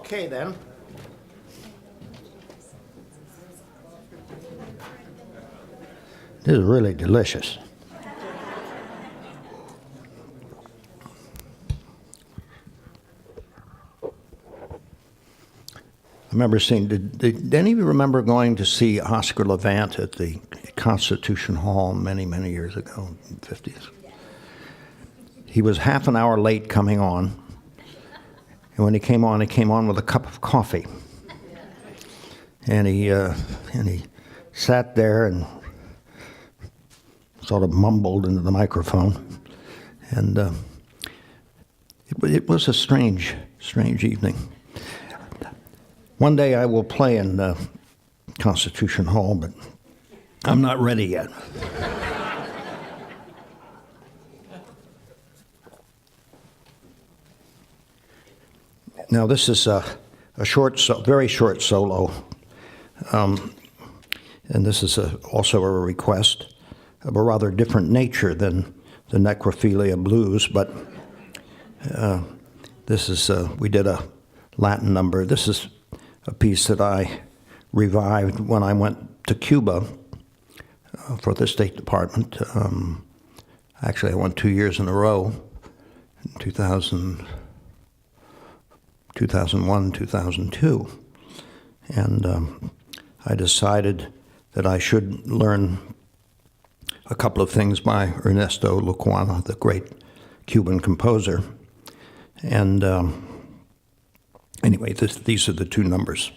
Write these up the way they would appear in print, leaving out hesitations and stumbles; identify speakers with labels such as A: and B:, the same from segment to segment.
A: Okay, then. This is really delicious. I remember seeing, did any of you remember going to see Oscar Levant at the Constitution Hall many, many years ago, in the 50s? He was half an hour late coming on, and when he came on with a cup of coffee. And he sat there and sort of mumbled into the microphone, and it was a strange evening. One day I will play in the Constitution Hall, but I'm not ready yet. Now this is a very short solo, and this is also a request of a rather different nature than the Necrophilia Blues, but this is we did a Latin number. This is a piece that I revived when I went to Cuba for the State Department. Actually, I went 2 years in a row, in 2001, 2002. And I decided that I should learn a couple of things by Ernesto Luquana, the great Cuban composer. And anyway, these are the two numbers.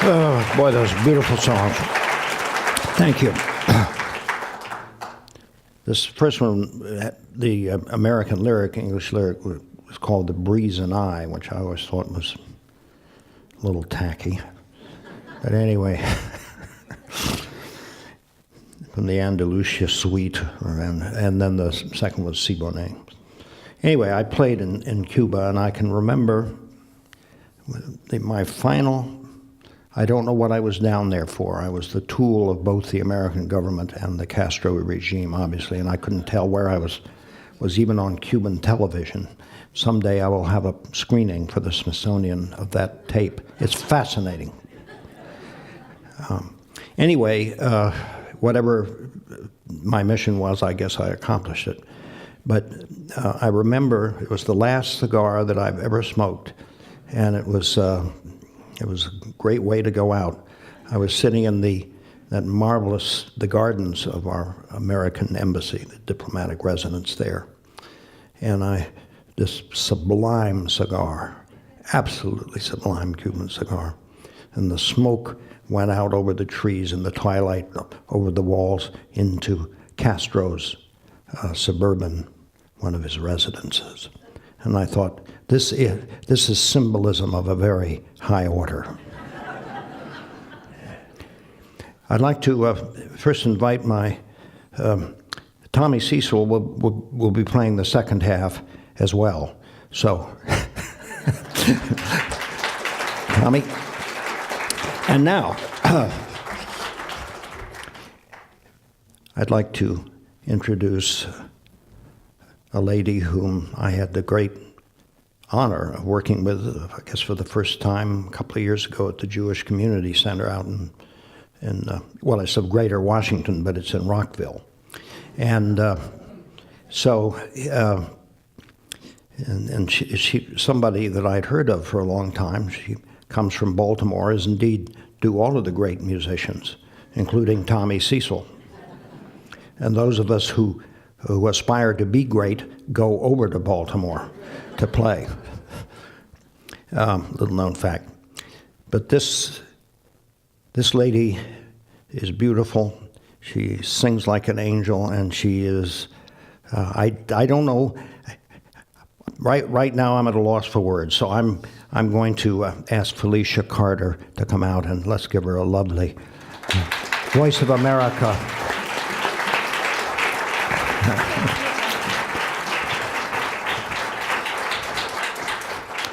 A: Oh, boy, those beautiful songs. Thank you. This first one, the American lyric, English lyric, was called The Breeze and I, which I always thought was a little tacky. But anyway, from the Andalusia Suite, and then the second was Siboney. Anyway, I played in Cuba, and I can remember my final. I don't know what I was down there for. I was the tool of both the American government and the Castro regime, obviously, and I couldn't tell where I was even on Cuban television. Someday I will have a screening for the Smithsonian of that tape. It's fascinating. Anyway, whatever my mission was, I guess I accomplished it. But I remember it was the last cigar that I've ever smoked, and it was a great way to go out. I was sitting in the gardens of our American embassy, the diplomatic residence there, and this sublime cigar, absolutely sublime Cuban cigar, and the smoke went out over the trees in the twilight, over the walls into Castro's suburban, one of his residences. And I thought, this is symbolism of a very high order. I'd like to first invite my Tommy Cecil will be playing the second half as well. So, Tommy. And now, I'd like to introduce a lady whom I had the great honor of working with, I guess for the first time a couple of years ago at the Jewish Community Center out in it's of Greater Washington, but it's in Rockville. And she somebody that I'd heard of for a long time. She comes from Baltimore, as indeed do all of the great musicians, including Tommy Cecil. And those of us who aspire to be great go over to Baltimore to play. Little known fact. But this lady is beautiful. She sings like an angel, and she is, I don't know, right now I'm at a loss for words, so I'm going to ask Felicia Carter to come out, and let's give her a lovely Voice of America.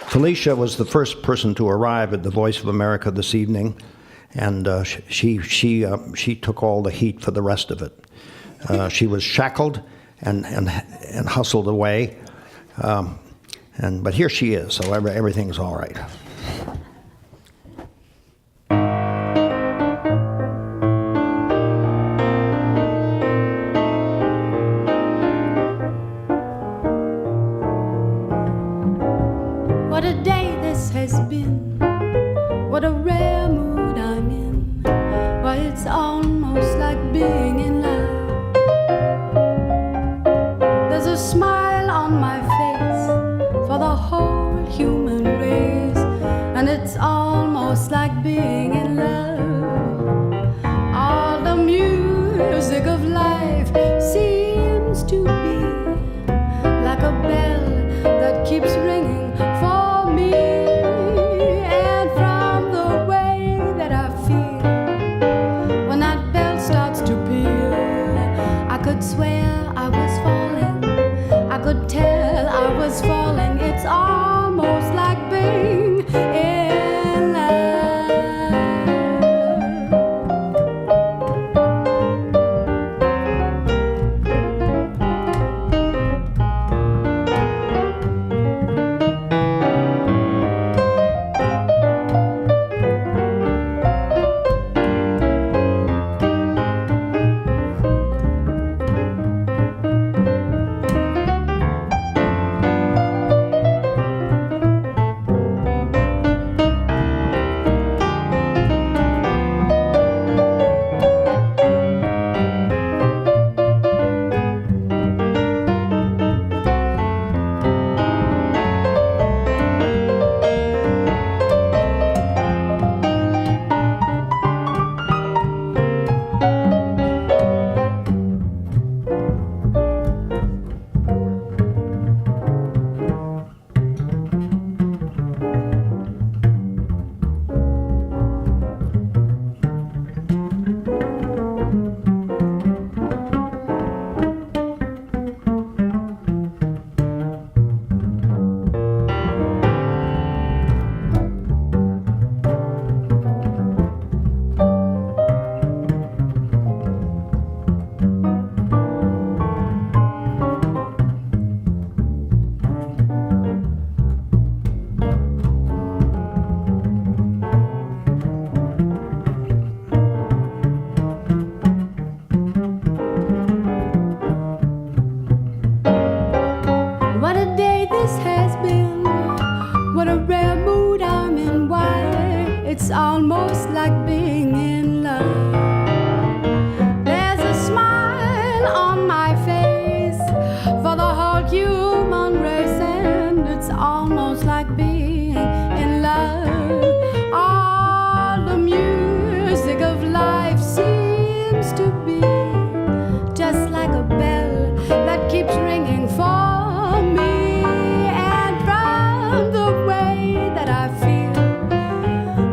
A: Felicia was the first person to arrive at the Voice of America this evening, and she took all the heat for the rest of it. She was shackled and hustled away, but here she is, so everything's all right.
B: What a day this has been, what a rare mood I'm in. Why, it's almost like being in love. There's a smile on my face for the whole human race, and it's almost like being in love. All the music of life seems to be like a bell that keeps ringing for me, and from the way that I feel when that bell starts to peal, I could swear I was falling, I could tell I was falling. It's almost like being in love. it's almost like being in love. There's a smile on my face for the whole human race, and it's almost like being in love. All the music of life seems to be just like a bell that keeps ringing for me. And from the way that I feel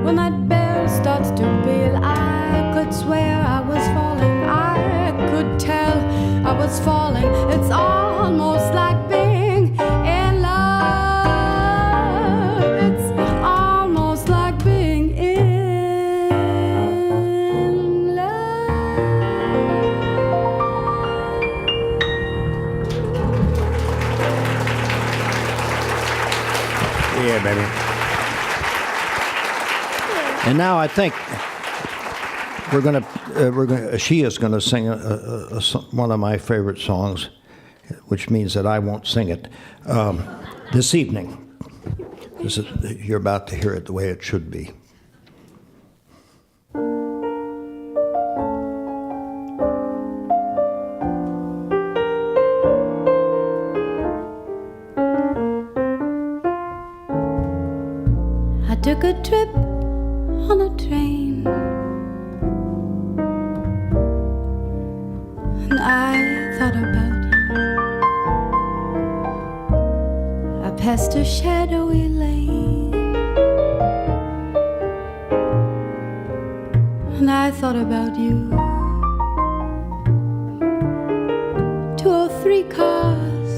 B: when that bell starts to peal, I could swear I was falling. I could tell I was falling. It's almost like being in love. It's almost like being in love.
A: Yeah, baby. And now I think she is gonna sing one of my favorite songs, which means that I won't sing it this evening. You're about to hear it the way it should be.
B: I took a trip on a train, and I thought about you. I passed a shadowy lane, and I thought about you. 2 or 3 cars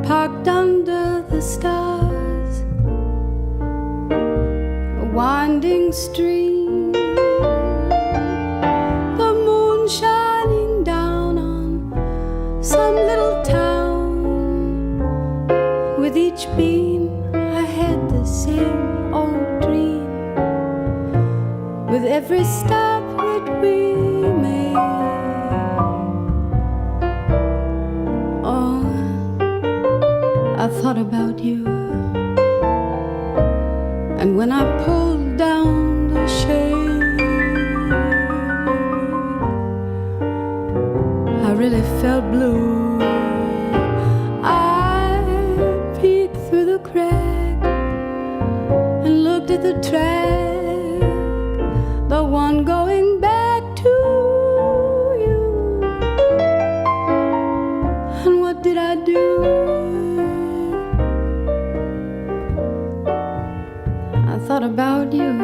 B: parked under the stars, a winding stream, the moon shining down on some little town. With each beam I had the same old dream. With every stop that we made, oh, I thought about you. And when I pulled down the shade, I really felt blue. I peeked through the crack and looked at the track, the one going back to you. And what did I do? I thought about you.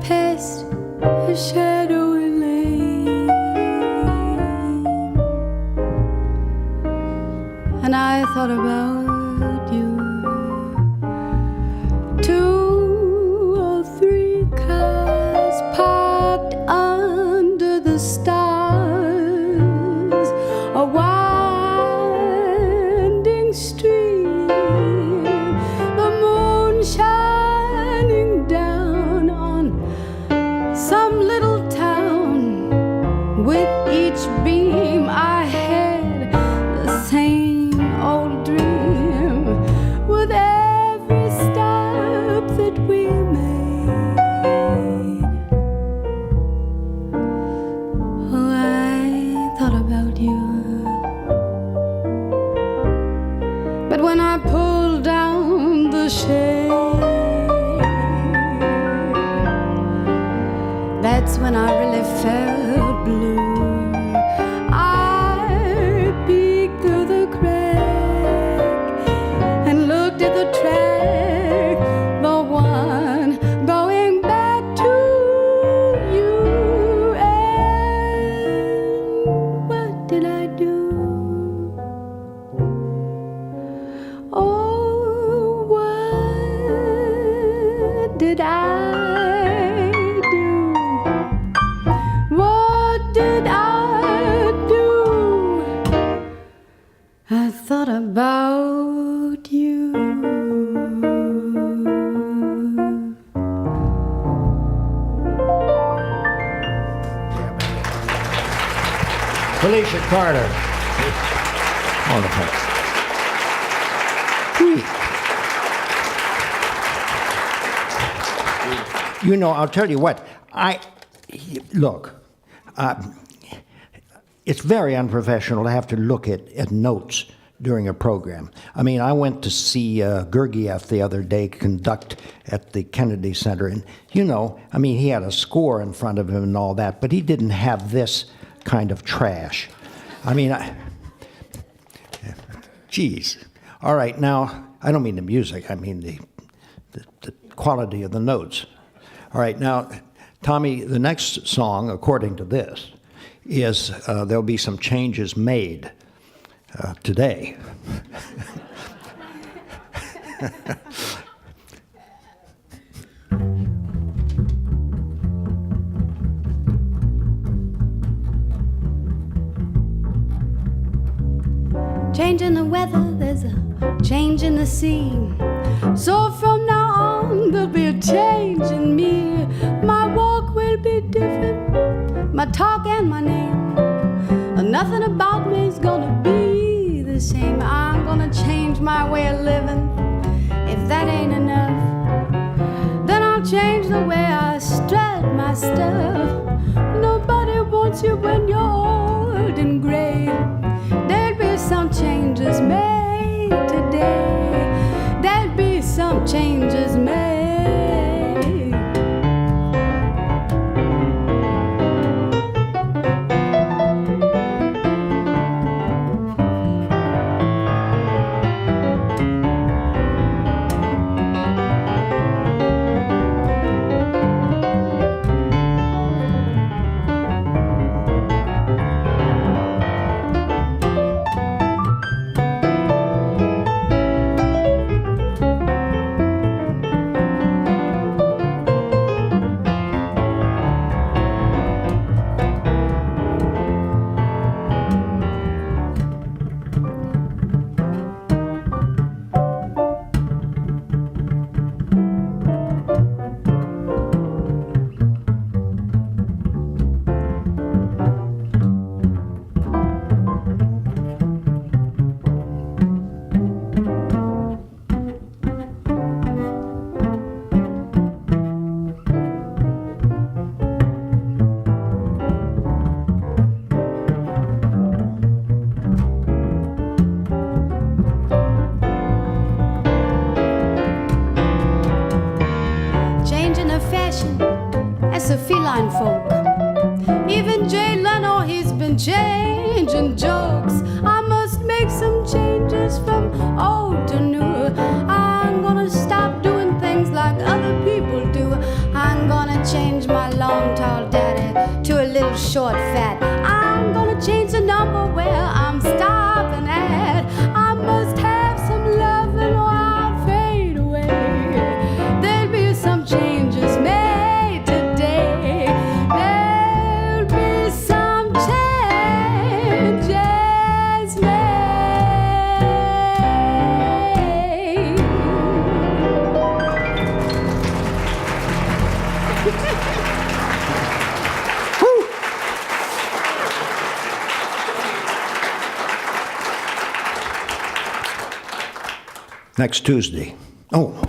B: past a shadowy lane, and I thought about you. 2 or 3 cars parked under the stars, a winding street, the moon shining down on some little town. With each beam I had the same old dream. With every stop that we made, oh, I thought about you. But when I pulled down the shade, that's when I really felt blue. I peeked through the crack and looked at the track, the one going back to you. And what did I do? Oh, what did I do? What did I do? I thought about you.
A: Felicia Carter. On the place. You know, I'll tell you what. Look. It's very unprofessional to have to look at notes during a program. I mean, I went to see Gergiev the other day conduct at the Kennedy Center, and, you know, I mean, he had a score in front of him and all that, but he didn't have this kind of trash. I mean, geez. All right, now, I don't mean the music, I mean the quality of the notes. All right, now, Tommy, the next song, according to this, is there'll be some changes made today.
B: Change in the weather, there's a change in the scene. So from now on, there'll be a change in me. My walk will be different, my talk and my name. Nothing about me is gonna be the same. I'm gonna change my way of living. If that ain't enough, then I'll change the way I strut my stuff. Nobody wants you when you're old and gray. There'll be some changes made today. There'll be some changes made. feline folk. Even Jay Leno, he's been changing jokes. I must make some changes from old to new. I'm gonna stop doing things like other people do. I'm gonna change
A: Next Tuesday. Oh.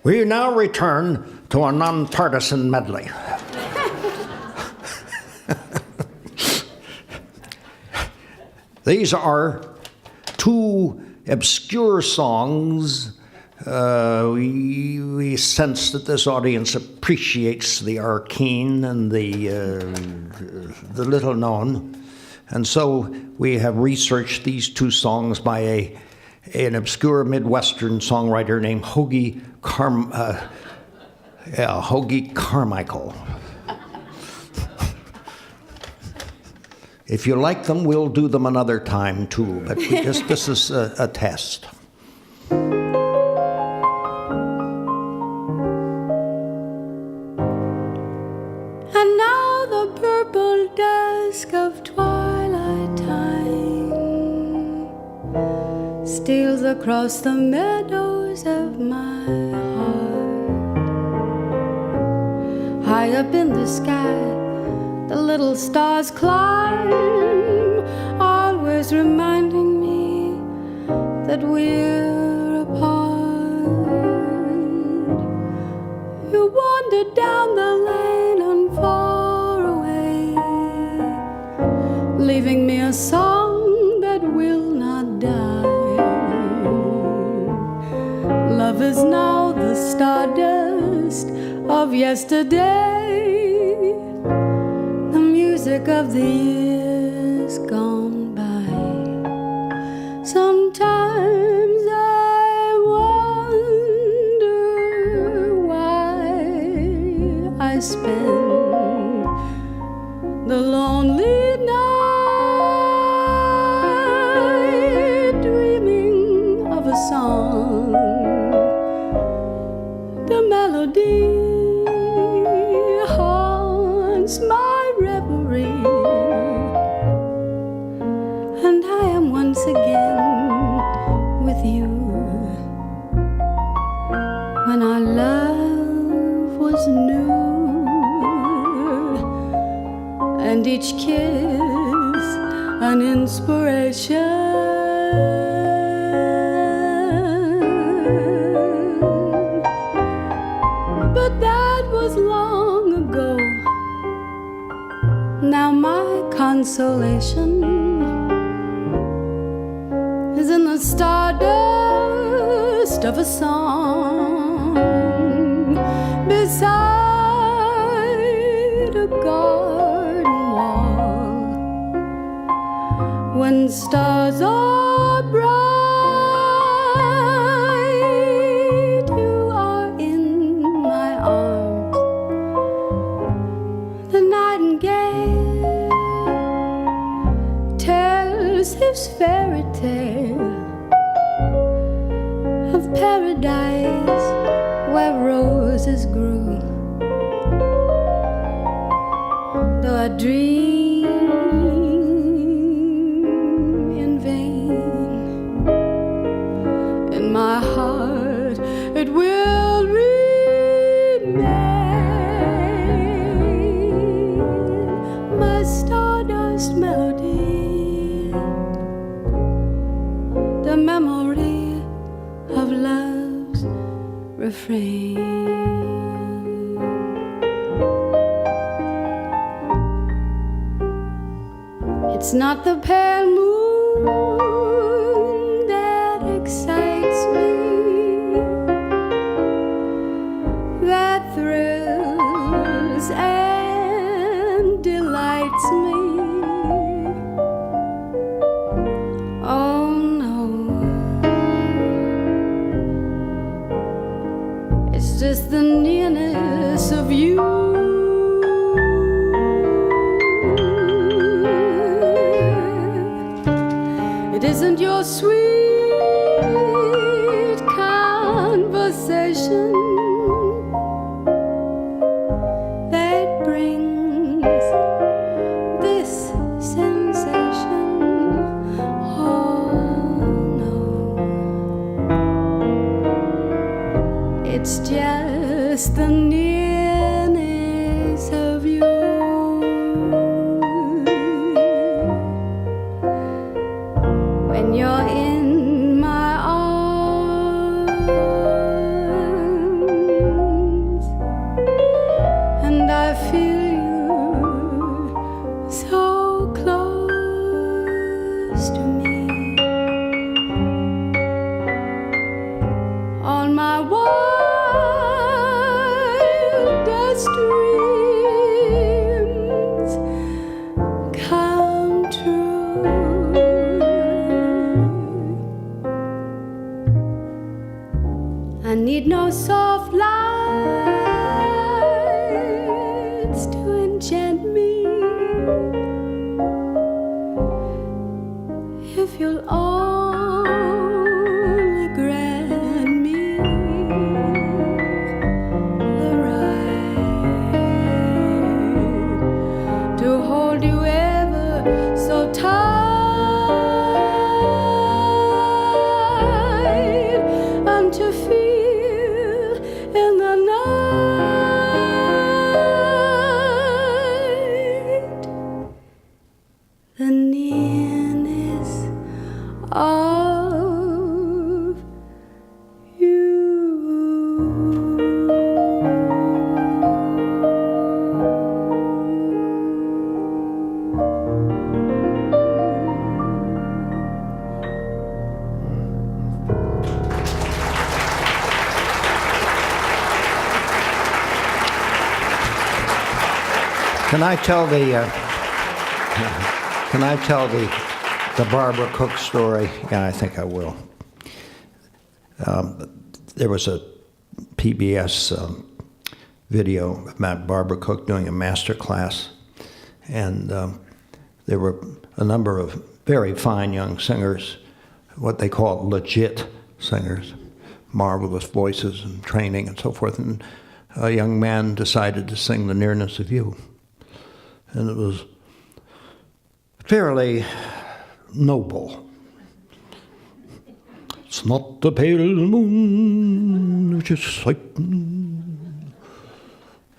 A: We now return to a nonpartisan medley. These are two obscure songs. We sense that this audience appreciates the arcane and the little known. And so we have researched these two songs by an obscure Midwestern songwriter named Hoagie Carmichael. If you like them, we'll do them another time too, but this is a test.
B: And now the purple dusk of twilight time steals across the meadows of my heart. High up in the sky, the little stars climb, always reminding me that we're apart. You wander down the lane and far away, leaving me a song that will not die. Love is now the stardust of yesterday, music of the years gone by. Sometimes I wonder why I spend the lonely night dreaming of a song, the melody haunts my reverie, and I am once again with you. When our love was new, and each kiss an inspiration. But that was long ago. Now my consolation is in the stardust of a song beside a garden wall. When stars are bright, you are in my arms. The nightingale tells his fairy tale of paradise where roses grew. Though I dream in vain, in my heart it will remain my stardust melody, the memory of love's refrain. It's not the pale moon that excites me, that thrills and delights me. Oh no, it's just the nearness of you. It isn't your sweet conversation that brings this sensation. Oh no, it's just miss the nearness of you. When you're in my arms, and I feel you so close to me. On my wildest dreams come true. I need no soft lights to enchant me. If you'll only grant me the right to hold you ever so tight, and to feel in the night the nearness of you.
A: Can I tell the Barbara Cook story? Yeah, I think I will. There was a PBS video about Barbara Cook doing a master class, and there were a number of very fine young singers, what they call legit singers, marvelous voices and training and so forth. And a young man decided to sing The Nearness of You. And it was fairly noble. It's not the pale moon which is sighting.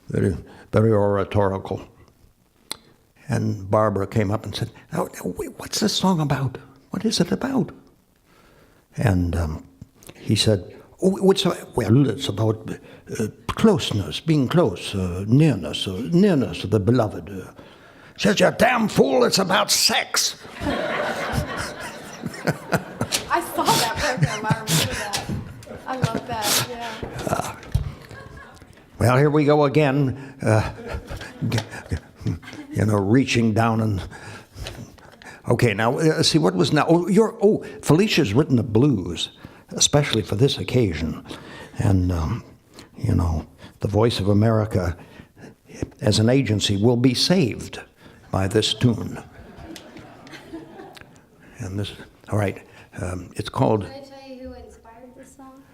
A: Very, very oratorical. And Barbara came up and said, "Oh, wait, what's this song about? What is it about?" And he said, "Oh, well, it's about closeness, being close, nearness of the beloved." She says, "You damn fool, it's about sex."
B: I saw that program. I remember that. I love that. Yeah.
A: Well, here we go again, reaching down and. Okay, now see what was now. Felicia's written the blues, especially for this occasion, and the Voice of America, as an agency, will be saved by this tune. And this, all right, it's called.
B: Can I tell you who inspired this song?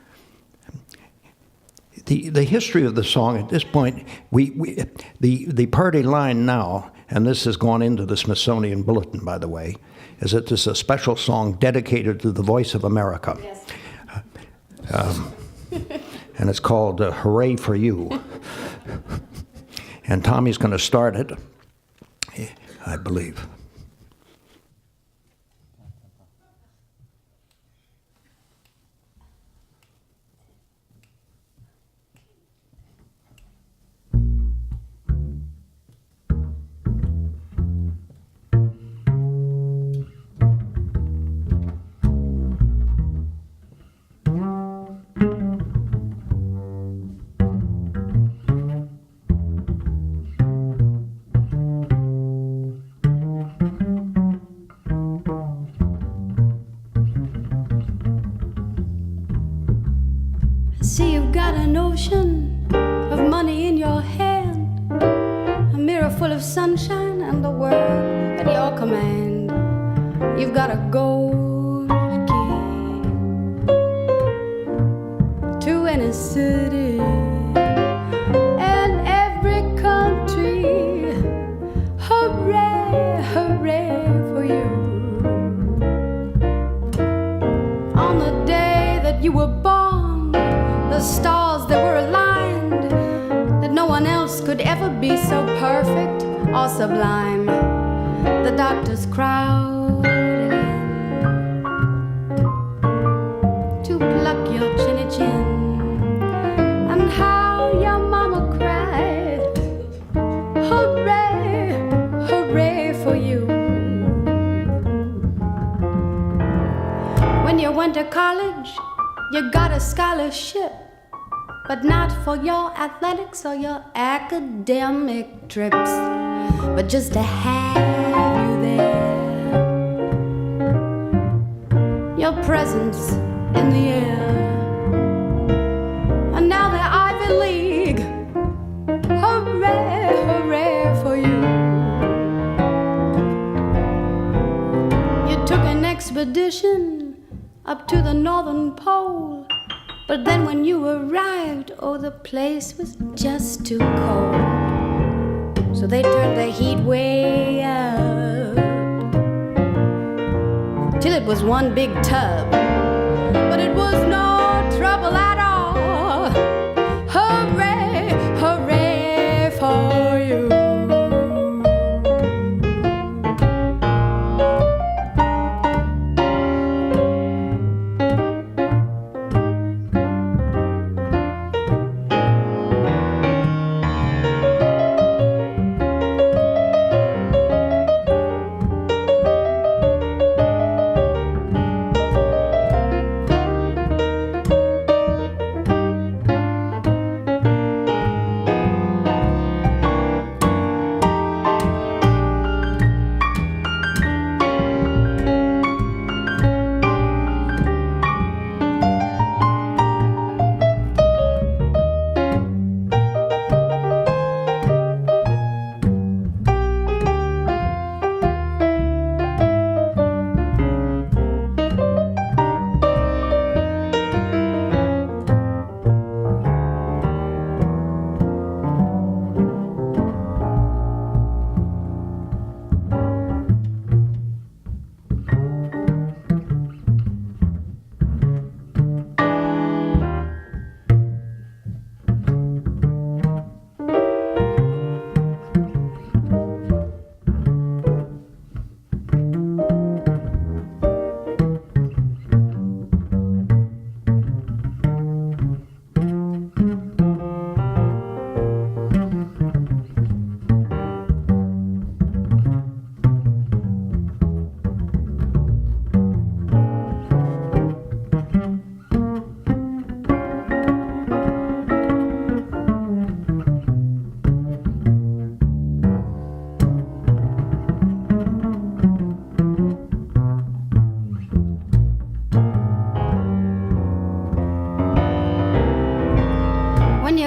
A: The history of the song at this point, the party line now, and this has gone into the Smithsonian Bulletin, by the way, is that this is a special song dedicated to the Voice of America.
B: Yes.
A: And it's called Hooray for You. And Tommy's going to start it, I believe.
B: See, you've got an ocean of money in your hand, a mirror full of sunshine and the world at your command. You've got a gold key to any city and every country. Hooray, hooray for you. On the day that you were born, the stars that were aligned could ever be so perfect or sublime. The doctors crowded in to pluck your chinny chin. And how your mama cried, hooray, hooray for you. When you went to college, you got a scholarship, but not for your athletics or your academic trips, but just to have you there. Your presence in the air. And now the Ivy League, hooray, hooray for you. You took an expedition up to the Northern Pole, but then when you arrived, oh, the place was just too cold. So they turned the heat way up till it was one big tub. But it was no trouble at all. Hooray, hooray for you.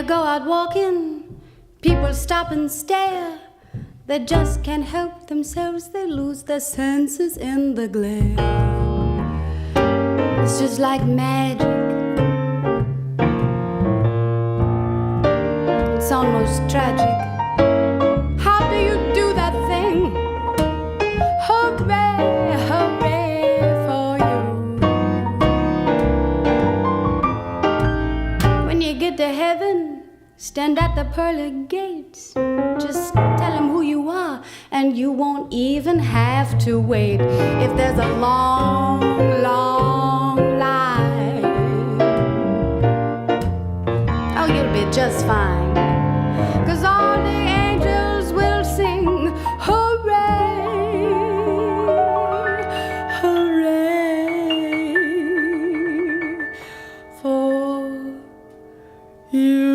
B: Go out walking, people stop and stare. They just can't help themselves, they lose their senses in the glare. It's just like magic. It's almost tragic. How do you do that thing? Hooray, hooray for you. When you get to heaven, stand at the pearly gates. Just tell him who you are, and you won't even have to wait. If there's a long, long line, oh, you'll be just fine. 'Cause all the angels will sing, hooray, hooray for you.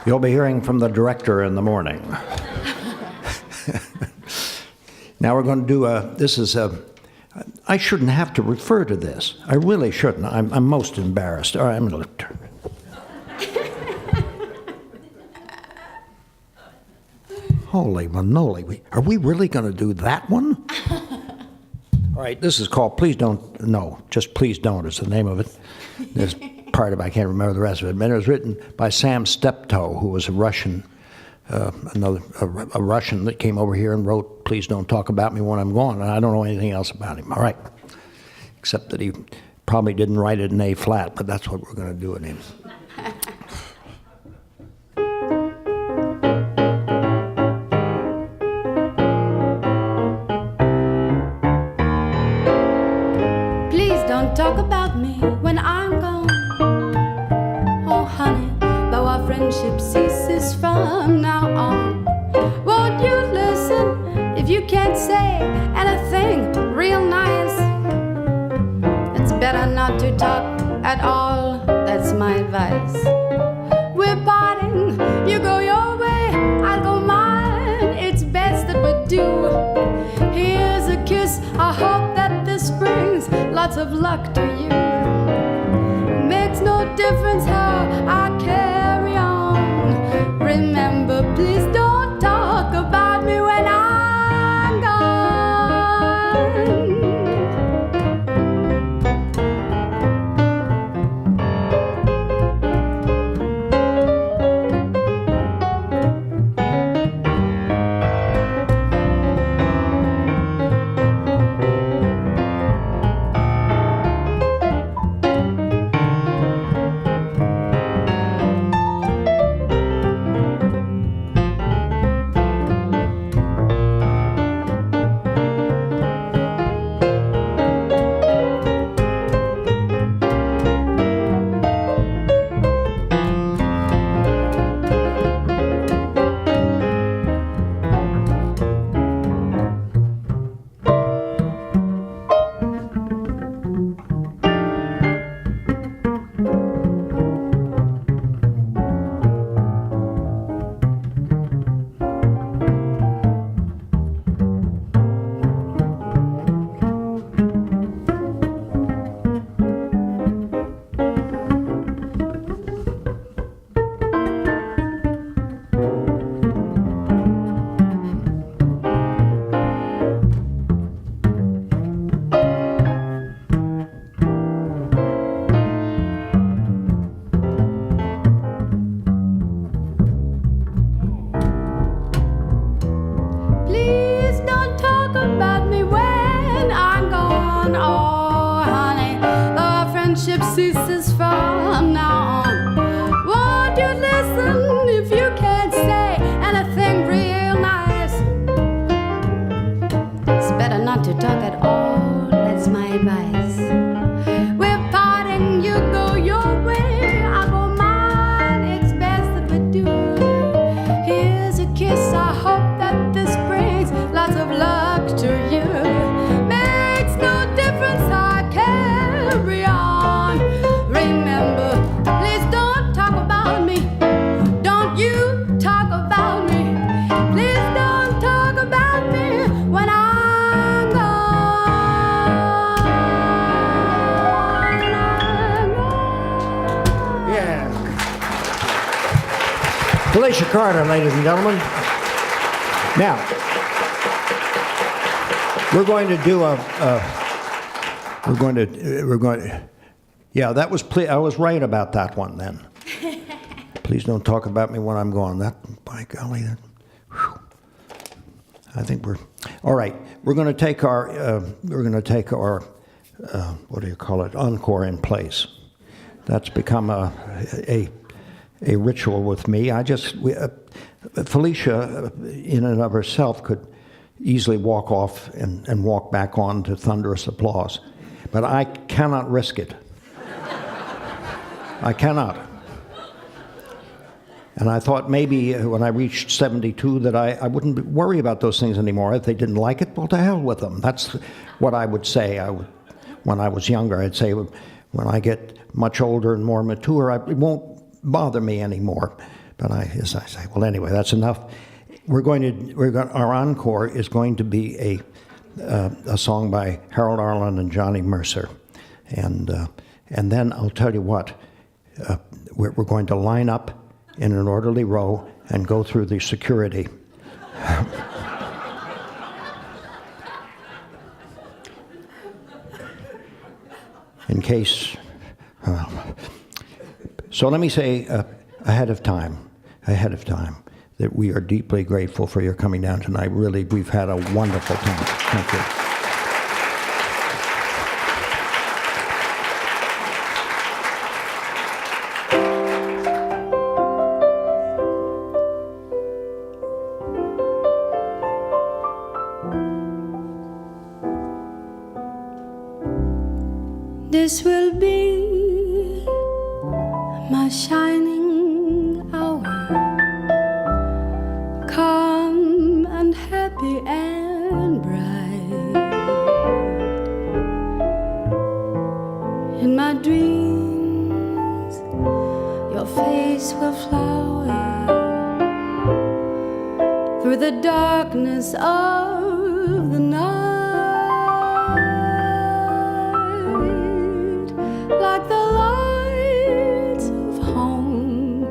A: You'll be hearing from the director in the morning. Now we're going to do I shouldn't have to refer to this. I really shouldn't. I'm most embarrassed. All right, I'm going to turn. Holy manoli, are we really going to do that one? All All right, this is called Please Don't, no, just Please Don't is the name of it. There's part of it, I can't remember the rest of it, but it was written by Sam Steptoe, who was a Russian, a Russian that came over here and wrote Please Don't Talk About Me When I'm Gone, and I don't know anything else about him. All right, except that he probably didn't write it in A flat, but that's what we're going to do with him.
B: Talk about me when I'm gone. Oh, honey, though our friendship ceases from now on, won't you listen if you can't say anything real nice? It's better not to talk at all, that's my advice. We're parting, you go your way, I'll go mine. It's best that we do. Here's a kiss, I hope that this brings lots of luck to you. Makes no difference how I carry on. Remember, please don't talk about me when I'm gone. Ceases from now on. Won't you listen if you can't say anything real nice? It's better not to talk at all, that's my advice. We're parting, you go your way, I go mine. It's best that we do. Here's a kiss, I hope that this brings lots of luck to you. Makes no difference, I carry on. Remember, please don't talk about me. Don't you talk about me. Please don't talk about me when I'm gone.
A: Yeah. Felicia Carter, ladies and gentlemen. Now, we're going to do yeah, that was, I was right about that one then. Please don't talk about me when I'm gone. That, by golly, that, whew. I think we're, all right, we're going to take our, what do you call it, encore in place. That's become a ritual with me. Felicia, in and of herself, could easily walk off and walk back on to thunderous applause. But I cannot risk it. I cannot. And I thought maybe when I reached 72 that I wouldn't worry about those things anymore. If they didn't like it, well, to hell with them. That's what I would say. When I was younger, I'd say when I get much older and more mature, it won't bother me anymore. But as I say, well, anyway, that's enough. Our encore is going to be a song by Harold Arlen and Johnny Mercer, and then I'll tell you what. We're going to line up in an orderly row and go through the security. in case. So let me say ahead of time, that we are deeply grateful for your coming down tonight. Really, we've had a wonderful time. Thank you.
B: This will be my shining hour, calm and happy and bright. In my dreams, your face will flower through the darkness of the night. Like the lights of home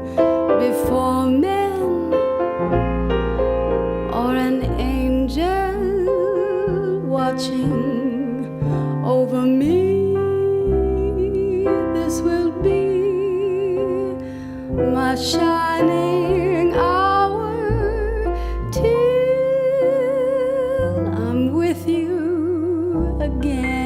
B: before men, or an angel watching over me. This will be my shining hour till I'm with you again.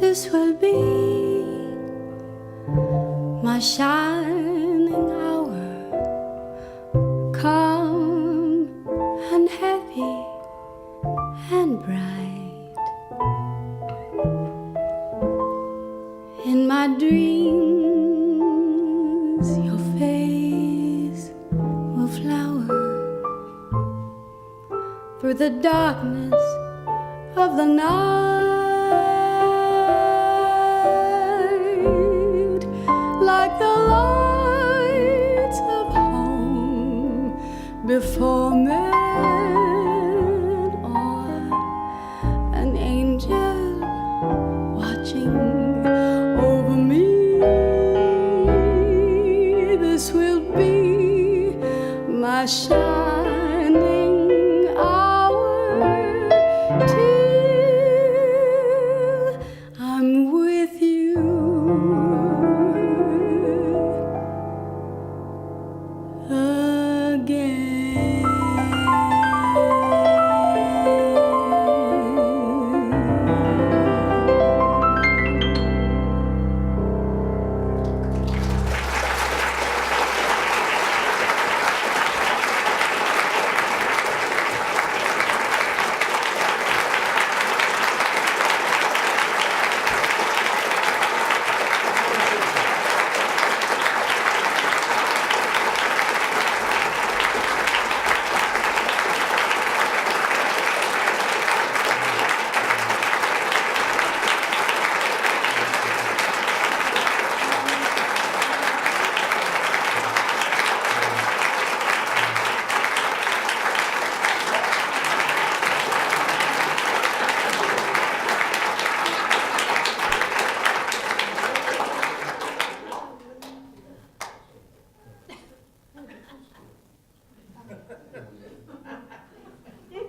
B: This will be my shining hour, calm and happy and bright. In my dreams, your face will flower through the darkness of the night. Like the lights of home before men, or an angel watching over me. This will be my shining hour till I'm with you again.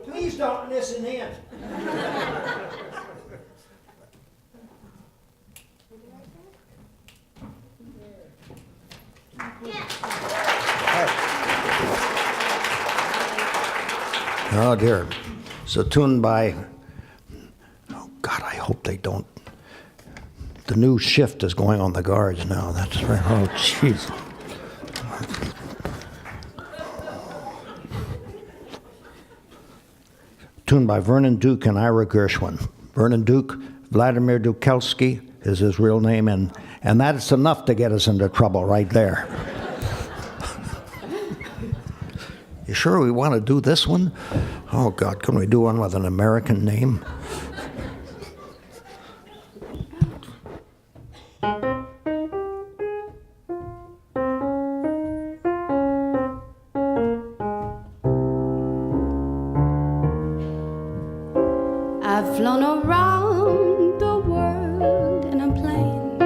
A: Please don't listen in. Oh dear. It's a tune by, oh God, I hope they don't. The new shift is going on the Guards now. That's right. Oh, jeez. Tune by Vernon Duke and Ira Gershwin. Vernon Duke, Vladimir Dukelski is his real name, and that's enough to get us into trouble right there. You sure we want to do this one? Oh, God, can we do one with an American name?
B: I've flown around the world in a plane.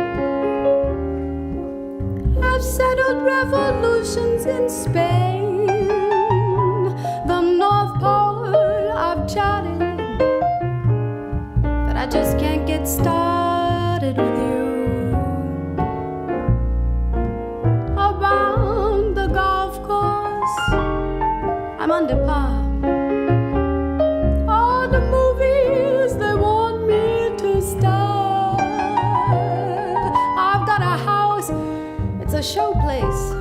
B: I've settled revolutions in Spain. The North Pole I've charted, but I just can't get started with you. Around the golf course, I'm under par. All the movies they want me to star. I've got a house, it's a show place,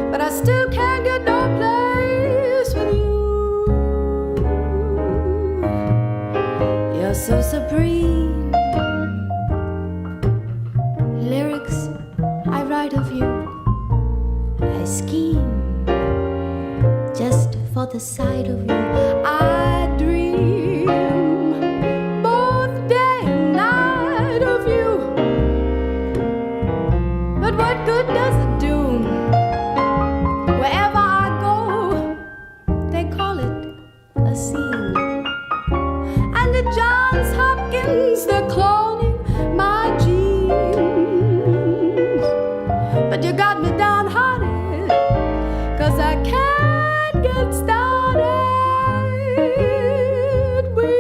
B: but I still can't get no place with you. You're so supreme. Lyrics I write of you, I scheme just for the sight of you. I dream both day and night of you. But what good does it do? Wherever I go, they call it a scene. And at Johns Hopkins, they're cloning my genes. But you got me downhearted, 'cause I can't get started with you.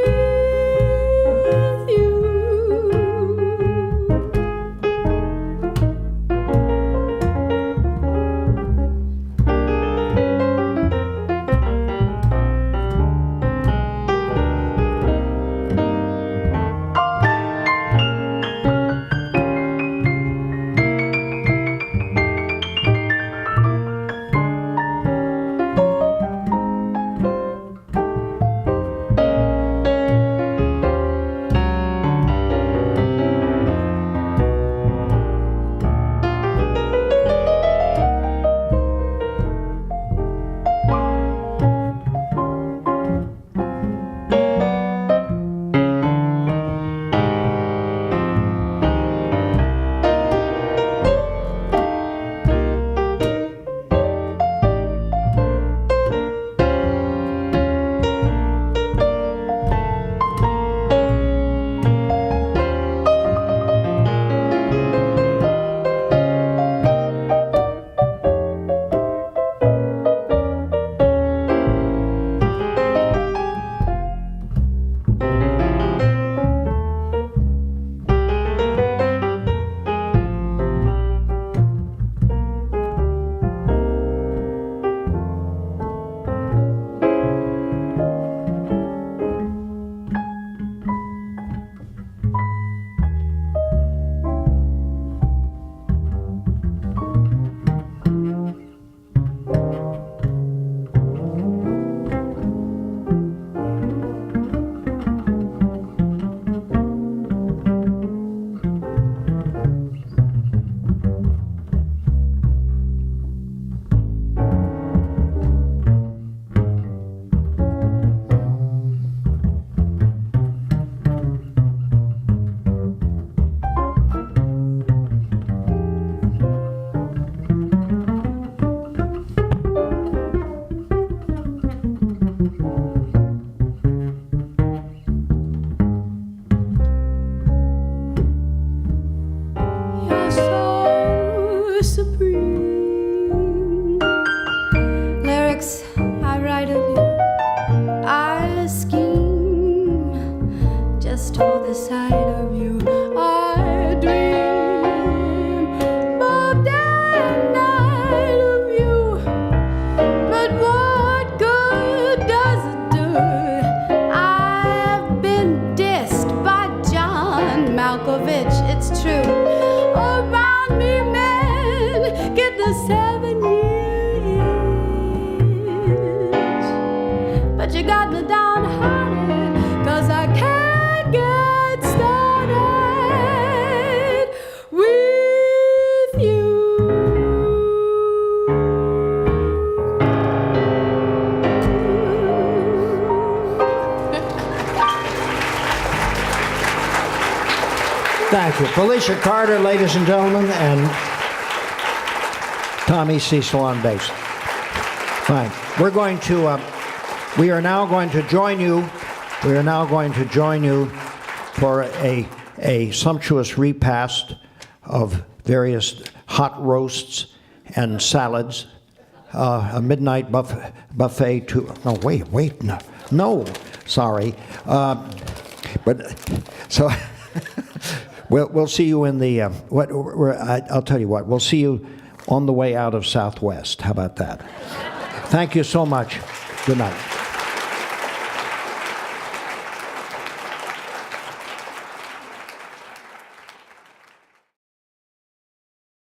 B: Does got me downhearted, 'cause I can't get started with you.
A: Thank you. Felicia Carter, ladies and gentlemen, and Tommy Cecil on bass. Fine. We are now going to join you for a sumptuous repast of various hot roasts and salads, a midnight buffet to, no, wait, no, sorry. But, so, we'll see you in the, I'll tell you what, we'll see you on the way out of Southwest. How about that? Thank you so much. Good night.